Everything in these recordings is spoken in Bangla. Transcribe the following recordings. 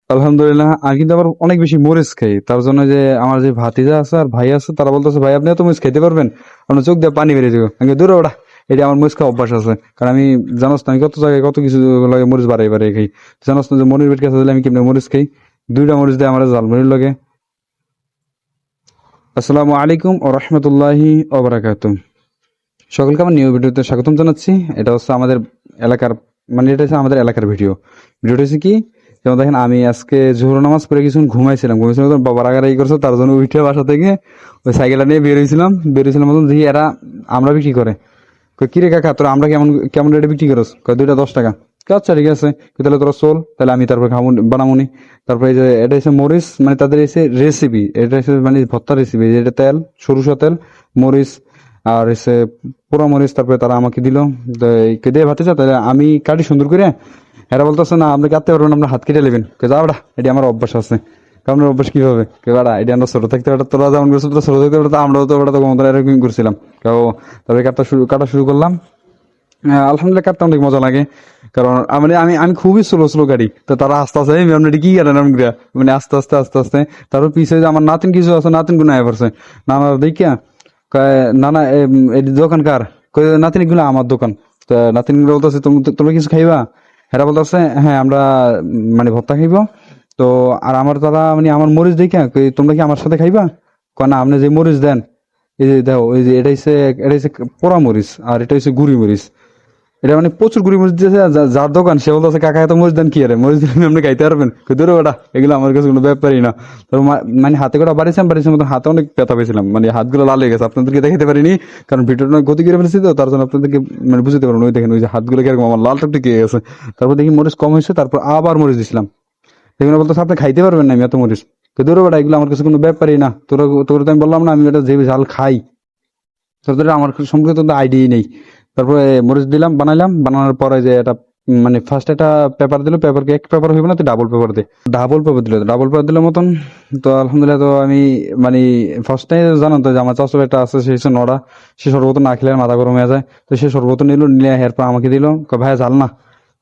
আলহামদুলিল্লাহ। আমি কিন্তু আবার অনেক বেশি মরিচ খাই, তার জন্য যে আমার যে ভাতিজা আছে আর ভাই আছে তারা বলতেছে ভাই আপনি এত মরিচ খাইতে পারবেন, আপনার চোখ দিয়ে পানি বেরিয়ে যাবে। আমি দূরে ওটা, এটা আমার মরিচ খাওয়া অভ্যাস আছে। কারণ আমি জানোস না আমি কত জায়গায় কত কিছু লাগে মরিচ বাড়াই বাড়াই খাই। জানোস না যে মরিচ বেট কাছে দিলে আমি কেমনি মরিচ খাই, দুইটা মরিচ দিয়ে আমার ঝালমুড়ির লাগে। আসসালামু আলাইকুম ও রহমতুল্লাহি ওবারাকাতুহ। সকলকে আমার নিউ ভিডিওতে স্বাগতম জানাচ্ছি। এটা হচ্ছে আমাদের এলাকার, মানে এটা হচ্ছে আমাদের এলাকার ভিডিও। ভিডিওটা হচ্ছে কি, যেমন দেখেন আমি আজকে জোহর নামাজ পড়ে কিছুক্ষণ ঘুমাইছিলাম, তো বাবা রাগারাগি করছে, তার জন্য উঠে বাসা থেকে ওই সাইকেলটা নিয়ে বেরোইছিলাম মতন দেখি এরা আমরা বিক্রি করে। কই কিরে কাকা তোরা আমরা কেমন কেমন রেটে বিক্রি করস? কয় দুইটা 10 টাকা। কই আচ্ছা ঠিক আছে, কই তাহলে তোরা চল, তাহলে আমি তারপরে খাবো বানামুনি। তারপরে এই যে এটা হচ্ছে মরিচ, মানে তাদের এসে রেসিপি, এটা হচ্ছে মানে ভর্তা রেসিপি, এটা তেল সরিষা তেল, মরিচ আর হচ্ছে পোড়া মরিচ। তারপরে তারা আমাকে দিল, দিয়ে ভাতে চা, তাহলে আমি কাটি সুন্দর করে। এরা বলতেছে না আপনি কাটতে পারবেন, আপনার হাত কেটে নেবেন। যা বেটা, এটা আমার অভ্যাস আছে। আপনার অভ্যাস কি হবে? বেটা এটা আমরা ছোট থাকতে বেটা, তোরা যেমন করছো তোরা ছোট থাকতে বেটা, আমরাও তো বেটা তো ক্ষমতা এরকম করছিলাম। কেউ তবে কাটা শুরু করলাম। আলহামদুলিল্লাহ কাটতে অনেক মজা লাগে, কারণ মানে আমি আমি খুবই স্লো স্লো গাড়ি, তো তারা আস্তে আস্তে আপনি কি করেন এরকম করে? মানে আস্তে আস্তে আস্তে আস্তে। তারপর পিছিয়ে যে আমার নাতিন কিছু আছে, নাতিন গুলো আয় পড়ছে। নানা দেখিয়া কয় নানা এই দোকান কার? কয় নাতিন গুলো আমার দোকান। তা নাতিন গুলো বলতেছে তোমরা কিছু খাইবা? হেরা বলতেছে হ্যাঁ আমরা মানে ভর্তা খাইবো। তো আর আমার তারা মানে আমার মরিচ দেখিয়া কই তোমরা কি আমার সাথে খাইবা? কয় না আপনি যে মরিচ দেন, এই যে দেখো এই যে এটা হচ্ছে পোড়া মরিচ, আর এটা হচ্ছে গুড়ি মরিচ। এটা মানে প্রচুর গুড়ি মরিচ দিয়েছে। যার দোকান সে বলতেছে কাকা এত মরিচ দেন কি আরে, মরিচ দিলে আপনি খাইতে পারবেন? দূরে ওটা, এগুলো আমার কাছে কোনো ব্যাপারই না। তো মানে হাতে করে বাড়িয়েছিলাম মতো হাতে অনেক ব্যথা পেয়েছিলাম, মানে হাতগুলো লাল হয়ে গেছে। আপনাদেরকে দেখাতে পারিনি কারণ ভিডিওটা গতি করে ফেলেছি, তো তার জন্য আপনাদেরকে মানে বুঝতে পারবেন। ওই দেখেন ওই যে হাতগুলো কিরকম আমার লাল টুকটুকে গেছে। তারপর দেখি মরিচ কম হয়েছে, তারপর আবার মরিচ দিছিলাম। এগুলো বলতেছে আপনি খাইতে পারবেন না আমি এত মরিচ। দূরে ওটা, এগুলো আমার কাছে কোনো ব্যাপারই না। তোর তো আমি বললাম না আমি এটা যে ঝাল খাই, তোদের আমার সম্পর্কে তো আইডিয়া নেই। তারপরে মরিচ দিলাম, বানাইলাম, বানানোর পরে যে এটা মানে ফার্স্ট একটা পেপার দিল, পেপারকে এক পেপার হইব না, তো ডাবল পেপার দে, ডাবল পেপার দিল মতন। তো আলহামদুলিল্লাহ, তো আমি মানে ফার্স্ট টাইম জানান তো যে আমার চাষর একটা আছে, সে হচ্ছে নড়া, সে সর্বত না খেলে আর মাথা গরম হয়ে যায়। তো সে সর্বত নিলে এরপর আমাকে দিল, ভাই ঝাল না?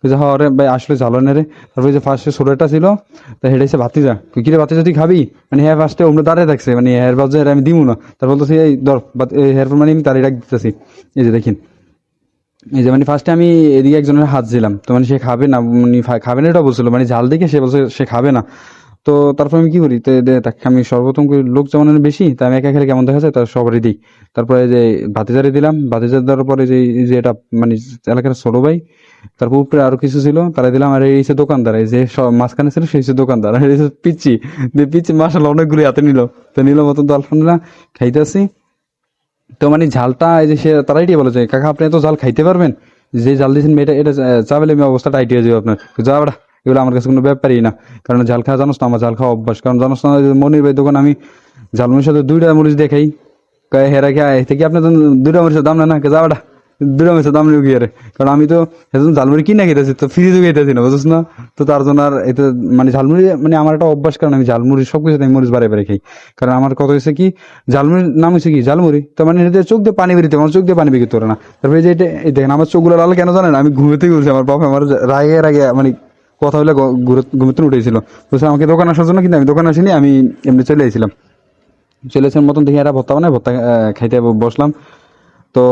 যে হ্যাঁ রে ভাই আসলে ঝাল না রে। তারপরে যে ফার্স্টে ছোটটা ছিল, তা হেঁটে এসে ভাতিজা, কিরে ভাতিজা তুই খাবি? মানে হ্যাঁ ফার্স্টে অমনি দাঁড়িয়ে থাকছে, মানে হেয়ার বাজে আমি দিব না। তার বলতেছি এই ধর হেয়ারফোন, মানে আমি তারিখ দিতেছি। এই যে দেখেন, এই যে মানে ফার্স্টে আমি এদিকে একজনের হাত দিলাম, তো মানে সে খাবে না, মানে খাবে না এটা বলছিল, মানে ঝাল দেখে সে বলছে সে খাবে না। তো তারপর আমি কি করি, তো তাকে আমি সর্বপ্রথম করি, লোক যেমন বেশি তাই আমি একা খেলে কেমন দেখা যায়, তার সবারই দিই। তারপরে যে ভাতিজারি দিলাম, ভাতিজার দেওয়ার পরে যে এই যে এটা মানে এলাকার ছোট ভাই, তারপর উপরে আরো কিছু ছিল তারা দিলাম। আর এই হচ্ছে দোকানদার, এই যে মাঝখানে ছিল সেই হচ্ছে দোকানদার, আর এই হচ্ছে পিচ্ছি। পিচ্ছি মাসাল্লাহ অনেকগুলি হাতে নিল, তো নিল মতন, তো আলহামদুলিল্লাহ খাইতেছি। তো মানে ঝালটা এই যে সে তারাই বলে যে কাকা আপনি এত ঝাল খাইতে পারবেন? যে ঝাল দিয়েছেন এটা এটা চাবেলে আমি অবস্থা টাইট হয়ে যাবে আপনার। যা বেটা, এগুলো আমার কাছে কোনো ব্যাপারই না। কারণ ঝাল খাওয়া জানোস না, আমার ঝাল খাওয়া অভ্যাস। কারণ জানোস না মনির ভাই দোকান আমি ঝালমুড়ির সাথে দুইটা মরিচ দিয়ে খাই। হেরা খেয়ে এতে কি আপনার দুইটা মরিচের দাম নেয় না? যা বেটা, দুইটা মরিচের দাম নেই কি আরে? কারণ আমি তো সেজন্য ঝালমুড়ি কিনে খেতেছি, তো ফ্রিজে খেতেছি না, বুঝছিস না? তো তার জন্য আর এতে মানে ঝালমুড়ি মানে আমার একটা অভ্যাস, কারণ আমি ঝালমুড়ি সবকিছুতে আমি মরিচ বাড়ে বাড়ে খাই। কারণ আমার কথা হয়েছে কি, ঝালমুড়ির নাম হচ্ছে কি ঝালমুড়ি, তো মানে এতে চোখ দিয়ে পানি বেরিতে, আমার চোখ দিয়ে পানি বেরিয়ে তোরে না। তারপরে এই যে এটা এই দেখেন আমার চোখগুলো লাল কেন জানেন? আমি ঘুমেতে গেছি, আমার বাবা আমার রাগে রাগে মানে কথা বলে ঘুমেতে উঠেছিল, বলছে আমাকে দোকান আসার জন্য, কিন্তু আমি দোকান আসিনি, আমি এমনি চলে এসেছিলাম। চলে আসার মতন দেখি এরা ভর্তা বানায়, ভর্তা খাইতে বসলাম। তো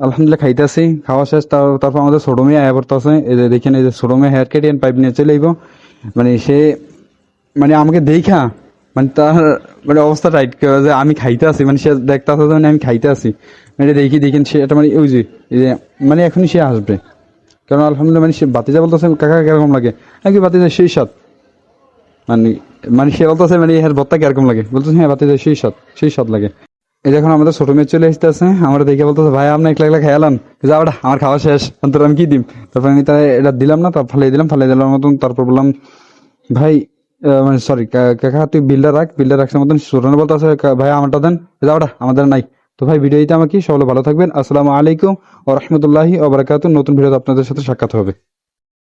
আলহামদুলিল্লাহ খাইতেছি, খাওয়া শেষ। তারপর আমাদের ছোট মেয়ে আয়া পড়তে আছে, এই যে দেখেন এই যে ছোট মেয়ে হেয়ার কেটে পাইপ নিয়ে চলে আইব। মানে সে মানে আমাকে দেখা মানে তার মানে অবস্থা টাইট করে যে আমি খাইতে আছি, মানে সে দেখতে আসে মানে আমি খাইতে আছি। মানে দেখেন সে এটা মানে ওই যে এই যে মানে এখনই সে আসবে। কারণ আলহামদুলিল্লাহ মানে সে বাতিজা বলতেছে কাকা কিরকম লাগে, নাকি বাতিজা সেই সাথ, মানে মানে সে বলতেছে মানে এর ভর্তা কিরকম লাগে, বলতেছে হ্যাঁ বাতিজা সেই স্বাদ লাগে। এই দেখুন আমাদের ছোট মেয়ে চলে আসতেছে, আমরা দেখে বলতেছে ভাই আপনি একলা একলা খেয়ালান, যা ওটা আমার খাওয়া শেষ, অন্তর আমি কি দিম? তারপর আমি তাই এটা দিলাম না, তারপর ফালাই দিলাম মতন। তারপর বললাম ভাই মানে সরি কাকা তুই বিলটা রাখছে মতন। সুরানো বলতেছে ভাই আমারটা দেন, যা ওটা আমাদের নাই। তো ভাই ভিডিও দিতে আমাকে সকলে ভালো থাকবেন। আসসালামু আলাইকুম ওয়া রাহমাতুল্লাহি ওয়া বারাকাতুহু। নতুন ভিডিওতে আপনাদের সাথে সাক্ষাৎ হবে।